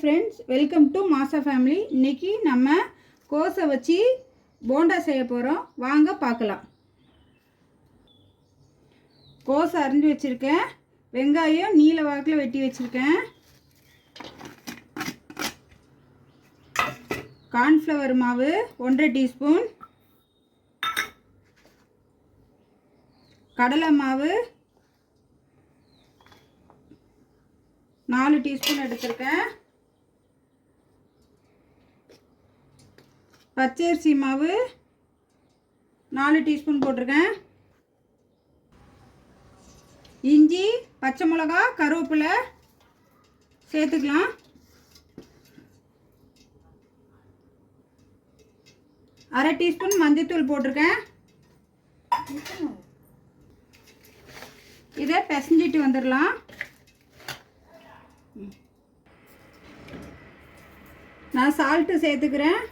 Friends, welcome to மாசா family. இன்றைக்கி நம்ம கோஸை வச்சு போண்டா செய்ய போகிறோம். வாங்க பார்க்கலாம். கோஸை அரிஞ்சு வச்சுருக்கேன். வெங்காயம் நீல வாக்கில் வெட்டி வச்சுருக்கேன். கார்ன்ஃப்ளவர் மாவு 1.5 டீஸ்பூன், கடலை மாவு 4 டீஸ்பூன் எடுத்திருக்கேன். பச்சரிசி மாவு 4 டீஸ்பூன் போட்டிருக்கேன். இஞ்சி, பச்சை மிளகா, கருவேப்பிலை சேர்த்துக்கலாம். அரை டீஸ்பூன் மஞ்சள்தூள் போட்டிருக்கேன். இதை பிசைஞ்சிட்டு வந்துடலாம். நான் சால்ட்டு சேர்த்துக்கிறேன்.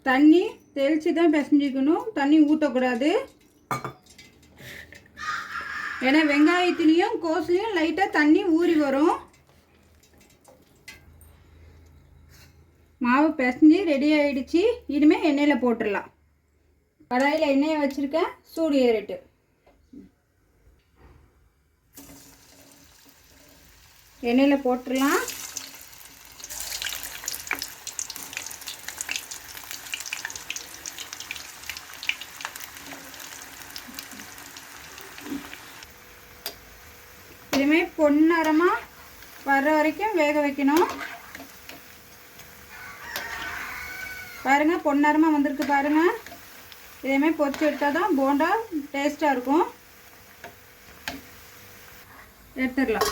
தண்ணி தெளித்து தான் பிசைஞ்சிக்கணும், தண்ணி ஊற்றக்கூடாது. ஏன்னா வெங்காயத்துலேயும் கோஸ்லேயும் லைட்டாக தண்ணி ஊறி வரும். மாவு பிசைஞ்சு ரெடி ஆகிடுச்சு. இனிமேல் எண்ணெயில் போட்டுடலாம். கடாயில் எண்ணெயை வச்சுருக்கேன், சூடு ஏறிட்டு. எண்ணெயில் போட்டுடலாம். இதுமாதிரி பொன்னிறமாக வர்ற வரைக்கும் வேக வைக்கணும். பாருங்கள், பொன்னிறமாக வந்திருக்கு பாருங்கள். இதேமாதிரி பொரிச்சு எடுத்தால் தான் போண்டா டேஸ்ட்டாக இருக்கும். எடுத்துடலாம்.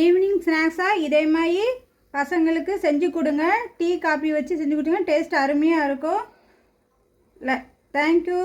ஈவினிங் ஸ்நாக்ஸாக இதே மாதிரி பசங்களுக்கு செஞ்சு கொடுங்க. டீ காபி வச்சு செஞ்சு கொடுங்க. டேஸ்ட் அருமையாக இருக்கும். தேங்க்யூ.